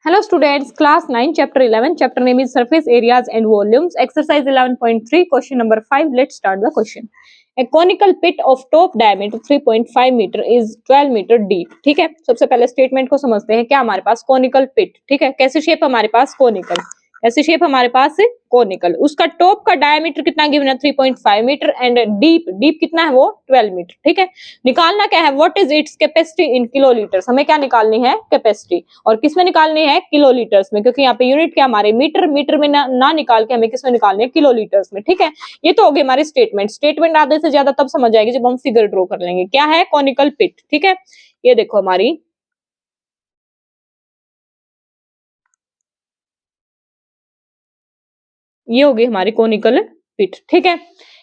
Hello students, class 9, chapter 11, chapter name is surface areas and volumes, exercise 11.3, question number 5. Let's start the question. A conical pit of top diameter 3.5 meter is 12 meter deep. ठीक है, सबसे पहले statement को समझते हैं। क्या हमारे पास conical पिट, ठीक है, कैसे शेप हमारे पास कॉनिकल, ऐसे शेप हमारे पास है कॉनिकल। उसका टॉप का डायमीटर कितना गिवन है 3.5 मीटर एंड डीप कितना है वो 12 मीटर। ठीक है, निकालना क्या है, what is its capacity in kilolitres. हमें क्या निकालनी है, कैपेसिटी, और किसमें निकालनी है, किलोलीटर्स में, क्योंकि यहाँ पे यूनिट क्या हमारे मीटर में ना निकाल के हमें किसमें निकालनी है, किलोलीटर्स में। ठीक है, ये तो हो गई हमारी स्टेटमेंट आधे से ज्यादा तब समझ आएगी जब हम फिगर ड्रॉ कर लेंगे। क्या है, कॉनिकल पिट। ठीक है, ये देखो हमारी ये होगी हमारी कॉनिकल पिट। ठीक है,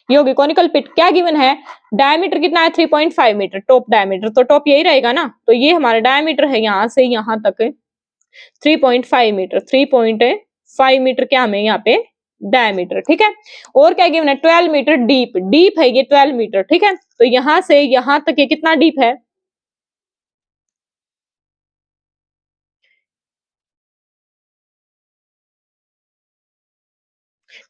ये होगी कॉनिकल पिट। क्या गिवन है, डायमीटर कितना है 3.5 मीटर, टॉप डायमीटर, तो टॉप यही रहेगा ना, तो ये हमारा डायमीटर है यहां से यहां तक 3.5 मीटर। 3.5 मीटर क्या हमें यहाँ पे डायमीटर। ठीक है, और क्या गिवन है, 12 मीटर डीप है ये 12 मीटर। ठीक है, तो यहां से यहां तक ये कितना डीप है,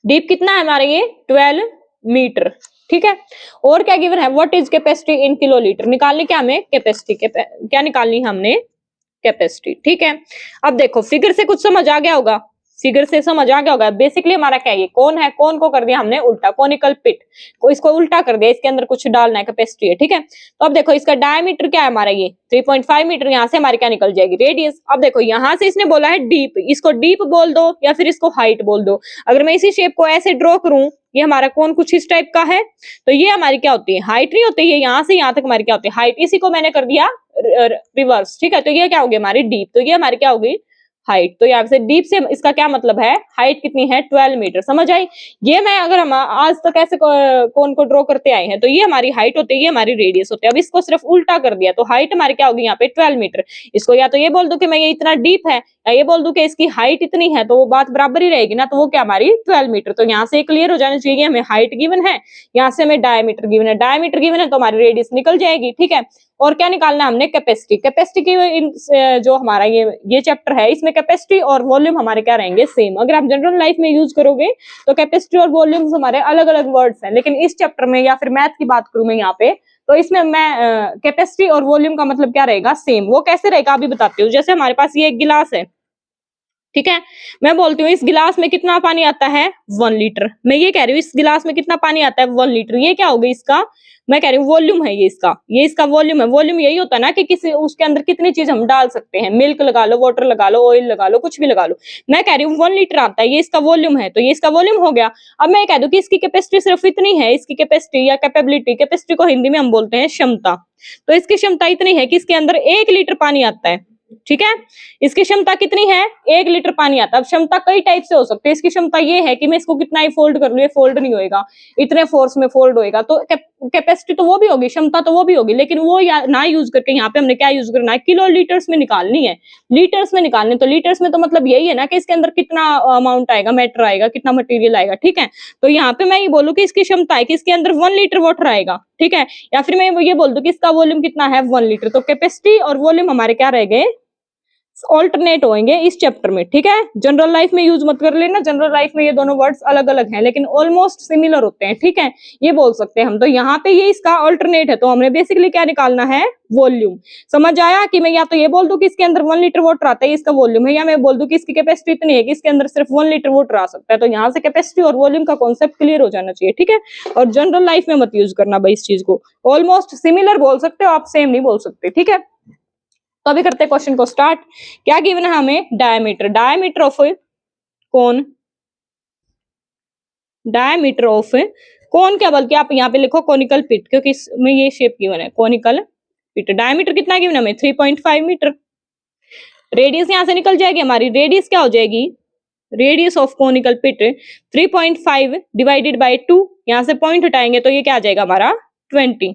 डीप कितना है हमारे ये 12 मीटर। ठीक है, और क्या गिवन है, what is capacity in kilolitre. निकालनी क्या हमें, कैपेसिटी, क्या निकालनी है हमने, कैपेसिटी। ठीक है, अब देखो फिगर से कुछ समझ आ गया होगा, फिगर से समझ आ गया होगा। बेसिकली हमारा क्या है, ये कौन है, कौन को कर दिया हमने उल्टा, कॉनिकल पिट को इसको उल्टा कर दिया, इसके अंदर कुछ डालना है, कैपेसिटी है। ठीक है, तो अब देखो इसका डायमीटर क्या है हमारा ये 3.5 मीटर, यहाँ से हमारी क्या निकल जाएगी, रेडियस। अब देखो यहाँ से इसने बोला है डीप, इसको डीप बोल दो या फिर इसको हाइट बोल दो। अगर मैं इसी शेप को ऐसे ड्रॉ करूं, ये हमारा कौन कुछ इस टाइप का है, तो ये हमारी क्या होती है, हाइट नहीं होती है, यहाँ से यहाँ तक हमारी क्या होती है, हाइट। इसी को मैंने कर दिया रिवर्स। ठीक है, तो ये क्या होगी हमारी डीप, तो ये हमारी क्या होगी हाइट। तो यहाँ से डीप से इसका क्या मतलब है, हाइट कितनी है 12 मीटर। समझ आई। ये मैं अगर हम आज तक ऐसे कौन को ड्रॉ करते आए हैं, तो ये हमारी हाइट होती है, ये हमारी रेडियस होती है। अब इसको सिर्फ उल्टा कर दिया तो हाइट हमारी क्या होगी यहाँ पे 12 मीटर। इसको या तो ये बोल दो कि मैं ये इतना डीप है, या ये बोल दू कि इसकी हाइट इतनी है, तो वो बात बराबर ही रहेगी ना, तो वो क्या हमारी 12 मीटर। तो यहाँ से क्लियर हो जाना चाहिए, हमें हाइट गिवन है, यहाँ से हमें डायमीटर गिवन है, डायमीटर गिवन है तो हमारी रेडियस निकल जाएगी। ठीक है, और क्या निकालना है हमने, कैपेसिटी। कैपेसिटी की जो हमारा ये चैप्टर है, इसमें कैपेसिटी और वॉल्यूम हमारे क्या रहेंगे, सेम। अगर आप जनरल लाइफ में यूज करोगे तो कैपेसिटी और वॉल्यूम हमारे अलग अलग वर्ड्स हैं, लेकिन इस चैप्टर में या फिर मैथ की बात करूं मैं यहाँ पे, तो इसमें मैं कैपेसिटी और वॉल्यूम का मतलब क्या रहेगा, सेम। वो कैसे रहेगा अभी बताती हूँ। जैसे हमारे पास ये एक गिलास है, ठीक है, मैं बोलती हूँ इस गिलास में कितना पानी आता है 1 लीटर। मैं ये कह रही हूँ इस गिलास में कितना पानी आता है 1 लीटर। ये क्या होगा इसका, मैं कह रही हूँ वॉल्यूम है ये इसका वॉल्यूम है। वॉल्यूम यही होता है ना कि किसी उसके अंदर कितनी चीज हम डाल सकते हैं, मिल्क लगा लो, वाटर लगा लो, ऑयल लगा लो, कुछ भी लगा लो। मैं कह रही हूँ 1 लीटर आता है, ये इसका वॉल्यूम है, तो ये इसका वॉल्यूम हो गया। अब मैं कह दूं कि इसकी कैपेसिटी सिर्फ इतनी है, इसकी कैपेसिटी या कैपेबिलिटी, कैपेसिटी को हिंदी में हम बोलते हैं क्षमता, तो इसकी क्षमता इतनी है कि इसके अंदर 1 लीटर पानी आता है। ठीक है, इसकी क्षमता कितनी है, 1 लीटर पानी आता है। अब क्षमता कई टाइप से हो सकती है। इसकी क्षमता ये है कि मैं इसको कितना ही फोल्ड कर लूं, ये फोल्ड नहीं होएगा, इतने फोर्स में फोल्ड होएगा। तो कैपेसिटी तो वो भी होगी, क्षमता तो वो भी होगी, लेकिन वो ना यूज करके यहाँ पे हमने क्या यूज करना है, किलो लीटर्स में निकालनी है, लीटर्स में निकालनी। तो लीटर्स में तो मतलब यही है ना कि इसके अंदर कितना अमाउंट आएगा, मैटर आएगा, कितना मटेरियल आएगा। ठीक है, तो यहाँ पे मैं ये बोलूँ कि इसकी क्षमता है कि इसके अंदर 1 लीटर वाटर आएगा। ठीक है, या फिर मैं ये बोल दूं कि इसका वॉल्यूम कितना है 1 लीटर। तो कैपेसिटी और वॉल्यूम हमारे क्या रह गए, ऑल्टरनेट होंगे इस चैप्टर में। ठीक है, जनरल लाइफ में यूज मत कर लेना, जनरल लाइफ में ये दोनों वर्ड्स अलग अलग हैं लेकिन ऑलमोस्ट सिमिलर होते हैं। ठीक है, ये बोल सकते हैं हम। तो यहाँ पे ये इसका ऑल्टरनेट है, तो हमने बेसिकली क्या निकालना है, वॉल्यूम। समझ आया कि मैं या तो ये बोल दूं कि इसके अंदर 1 लीटर वाटर आता है, इसका वॉल्यूम है, या मैं बोल दूं कि इसकी कैपेसिटी इतनी है कि इसके अंदर सिर्फ 1 लीटर वाटर आ सकता है। तो यहाँ से कैपेसिटी और वॉल्यूम का कॉन्सेप्ट क्लियर हो जाना चाहिए। ठीक है, और जनरल लाइफ में मत यूज करना भाई इस चीज को, ऑलमोस्ट सिमिलर बोल सकते हो आप, सेम नहीं बोल सकते। ठीक है, तो अभी करते हैं क्वेश्चन को स्टार्ट। क्या गिवन है हमें, डायमीटर ऑफ कौन, डायमीटर ऑफ कौन, क्या बल्कि आप यहाँ पे लिखो कॉनिकल पिट, क्योंकि इसमें ये शेप गिवन है कॉनिकल पिट। डायमीटर कितना गिवन है हमें 3.5 मीटर। रेडियस यहाँ से निकल जाएगी हमारी, रेडियस क्या हो जाएगी, radius of conical pit 3.5 divided by 2, यहाँ से पॉइंट हटाएंगे तो ये क्या आ जाएगा हमारा 20।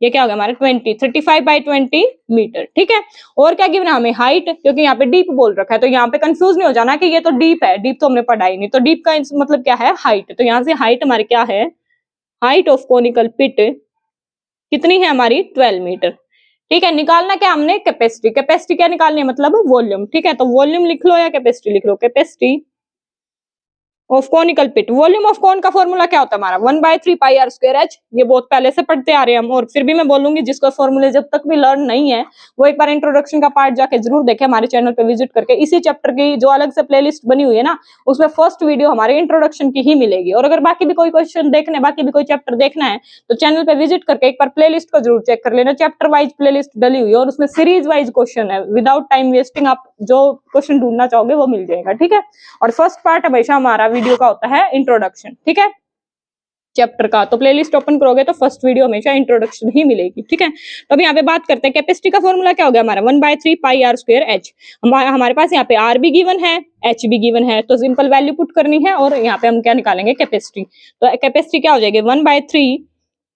ये क्या होगा हमारा 20, 35/20 मीटर। ठीक है, और क्या गिवन है हमें, हाइट, क्योंकि यहाँ पे डीप बोल रखा है तो यहाँ पे कंफ्यूज नहीं हो जाना कि ये तो डीप है, डीप तो हमने पढ़ा ही नहीं। तो डीप का मतलब क्या है, हाइट। तो यहाँ से हाइट हमारी क्या है, हाइट ऑफ कॉनिकल पिट कितनी है हमारी 12 मीटर। ठीक है, निकालना क्या हमने, कैपेसिटी। कैपेसिटी क्या निकालनी है, मतलब वॉल्यूम। ठीक है, तो वॉल्यूम लिख लो या कैपेसिटी लिख लो। Capacity of conical pit. Volume of cone का फॉर्मूला क्या होता है हमारा, 1/3 पाई आर स्क्वायर एच। ये बहुत पहले से पढ़ते आ रहे हैं हम, और फिर भी मैं बोलूंगी जिसको फॉर्मूले जब तक भी लर्न नहीं है वो एक बार इंट्रोडक्शन का पार्ट जाके जरूर देखे हमारे चैनल पे विजिट करके। इसी चैप्टर की जो अलग से प्लेलिस्ट बनी हुई है ना, उसमें फर्स्ट वीडियो हमारे इंट्रोडक्शन की ही मिलेगी। और अगर बाकी भी कोई क्वेश्चन देखना है, बाकी भी कोई चैप्टर देखना है, तो चैनल पे विजिट करके एक बार प्लेलिस्ट को जरूर चेक कर लेना। चैप्टर वाइज प्लेलिस्ट डली हुई है और उसमें सीरीज वाइज क्वेश्चन है। विदाउट टाइम वेस्टिंग आप जो क्वेश्चन ढूंढना चाहोगे वो मिल जाएगा। ठीक है, और फर्स्ट पार्ट हमेशा हमारा वीडियो का होता है इंट्रोडक्शन। ठीक है, चैप्टर का। तो प्लेलिस्ट ओपन करोगे तो फर्स्ट वीडियो हमेशा इंट्रोडक्शन ही मिलेगी। ठीक है, तो अब यहाँ पे बात करते हैं कैपेसिटी का फॉर्मूला क्या हो गया हमारा, 1/3 पाई आर स्क्वायर एच। हमारे पास यहाँ पे आर भी गिवन है, एच भी गिवन है, तो सिंपल वैल्यू पुट करनी है और यहाँ पे हम क्या निकालेंगे, कैपेसिटी। तो कैपेसिटी क्या हो जाएगी, 1/3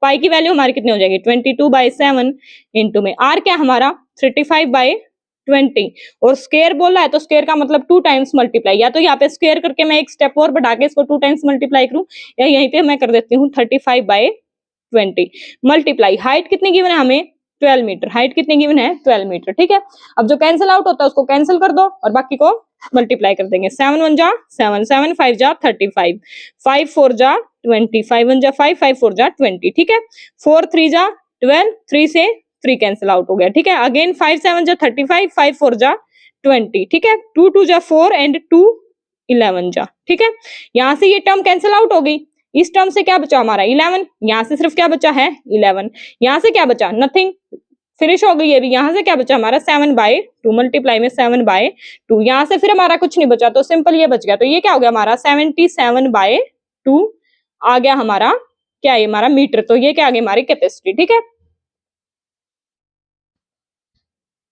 पाई की वैल्यू हमारी कितनी हो जाएगी, 22/7 इंटू में आर क्या हमारा 35/20, और स्क्वायर बोला है तो स्क्वायर का मतलब 2 टाइम्स मल्टीप्लाई। या तो यहाँ पे स्क्वायर करके मैं एक स्टेप और बढ़ा के इसको 2 टाइम्स मल्टीप्लाई करूं, या यहीं पे मैं कर देती हूँ 35/20 मल्टीप्लाई। हाइट कितनी गिवन है हमें, 12 मीटर। हाइट कितनी गिवन है, 12 मीटर। ठीक है, अब जो कैंसिल आउट होता है उसको कैंसिल कर दो और बाकी को मल्टीप्लाई कर देंगे। 7 1 जा 7, 7 5 जा 35, 5 4 जा 20, 5 1 जा 5, 5 4 जा 20। ठीक है, 4 3 जा 12, 3 से 3 कैंसिल आउट हो गया। ठीक है, अगेन 5 7 जा 35, 5 4 जा 20। ठीक है, 2 2 जा 4 एंड 2 11 जा। ठीक है, यहां से ये टर्म कैंसिल आउट हो गई। इस टर्म से क्या बचा हमारा 11, यहां से सिर्फ क्या बचा है 11, यहां से क्या बचा नथिंग, फिनिश हो गई है अभी। यहां से क्या बचा हमारा 7/2 मल्टीप्लाई में 7/2, यहां से फिर हमारा कुछ नहीं बचा तो सिंपल ये बच गया। तो ये क्या हो गया हमारा 77/2 आ गया हमारा, क्या है हमारा मीटर। तो ये क्या आ गई हमारी कैपेसिटी। ठीक है,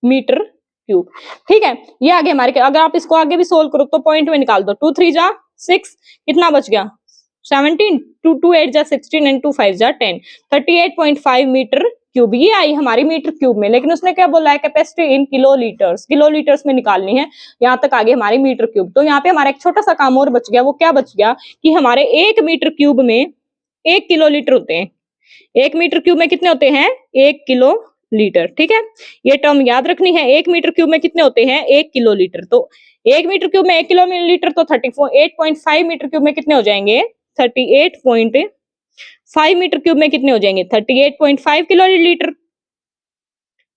मीटर क्यूब। ठीक है, ये आगे हमारे, अगर आप इसको आगे भी सोल्व करो तो पॉइंट में निकाल दो। 2 3 जा 6, कितना बच गया 17, 2 2 8 जा 16 एंड 2 5 जा 10, 38.5 मीटर क्यूब। ये आई हमारी मीटर क्यूब में, लेकिन उसने क्या बोला है कैपेसिटी इन किलोलीटर्स, किलोलीटर्स में निकालनी है। यहाँ तक आगे हमारी मीटर क्यूब। तो यहाँ पे हमारा एक छोटा सा काम और बच गया। वो क्या बच गया कि हमारे 1 मीटर क्यूब में 1 किलोलीटर होते हैं। 1 मीटर क्यूब में कितने होते हैं, 1 किलो लीटर। ठीक है, ये टर्म याद रखनी है। 1 मीटर क्यूब में कितने होते हैं, 1 किलो लीटर। तो 1 मीटर क्यूब में 1 किलो लीटर, तो 38.5 मीटर क्यूब में कितने हो जाएंगे, 38.5 मीटर क्यूब में कितने हो जाएंगे, 38.5 किलो लीटर।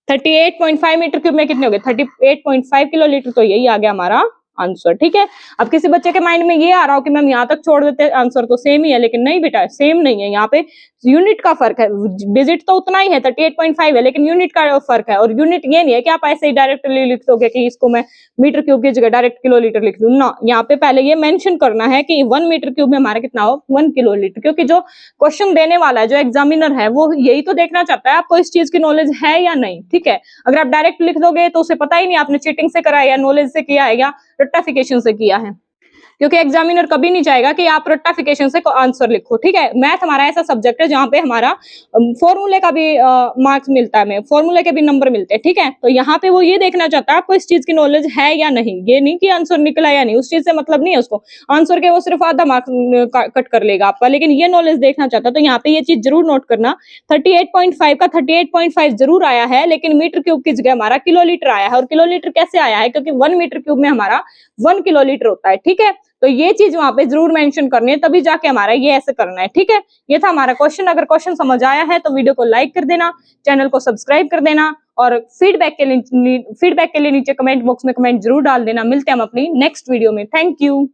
38.5 मीटर क्यूब में कितने हो गए, 38.5 किलो लीटर। तो यही आ गया हमारा आंसर। ठीक है, अब किसी बच्चे के माइंड में ये आ रहा हो कि मैम यहाँ तक छोड़ देते, आंसर तो सेम ही है, लेकिन नहीं बेटा सेम नहीं है। यहाँ पे यूनिट का फर्क है, डिजिट तो उतना ही है 38.5 है, लेकिन यूनिट का फर्क है। और यूनिट ये नहीं है कि आप ऐसे ही डायरेक्टली लिख दोगे कि इसको मैं मीटर क्यूब की जगह डायरेक्ट किलो लीटर लिख दूं ना। यहाँ पे पहले ये मेंशन करना है कि 1 मीटर क्यूब में हमारा कितना हो, 1 किलो लीटर। क्योंकि जो क्वेश्चन देने वाला है, जो एग्जामिनर है, वो यही तो देखना चाहता है आपको इस चीज की नॉलेज है या नहीं। ठीक है, अगर आप डायरेक्ट लिख दोगे तो उसे पता ही नहीं आपने चीटिंग से करा है या नॉलेज से किया है या रट्टाफिकेशन से किया है। क्योंकि एग्जामिनर कभी नहीं चाहेगा कि आप रट्टाफिकेशन से आंसर लिखो। ठीक है, मैथ हमारा ऐसा सब्जेक्ट है जहां पे हमारा फॉर्मूले का भी मार्क्स मिलता है, हमें फॉर्मूले के भी नंबर मिलते हैं। ठीक है, तो यहाँ पे वो ये देखना चाहता है आपको इस चीज की नॉलेज है या नहीं। ये नहीं कि आंसर निकला या नहीं, उस चीज से मतलब नहीं है उसको। आंसर के वो सिर्फ आधा मार्क्स कट कर लेगा आपका, लेकिन ये नॉलेज देखना चाहता है। तो यहाँ पे ये चीज जरूर नोट करना, 38.5 का 38.5 जरूर आया है, लेकिन मीटर क्यूब की जगह हमारा किलो लीटर आया है। और किलो लीटर कैसे आया है, क्योंकि 1 मीटर क्यूब में हमारा 1 किलो लीटर होता है। ठीक है, तो ये चीज वहां पे जरूर मेंशन करनी है, तभी जाके हमारा ये ऐसे करना है। ठीक है, ये था हमारा क्वेश्चन। अगर क्वेश्चन समझ आया है तो वीडियो को लाइक कर देना, चैनल को सब्सक्राइब कर देना, और फीडबैक के लिए नीचे कमेंट बॉक्स में कमेंट जरूर डाल देना। मिलते हैं हम अपनी नेक्स्ट वीडियो में। Thank you.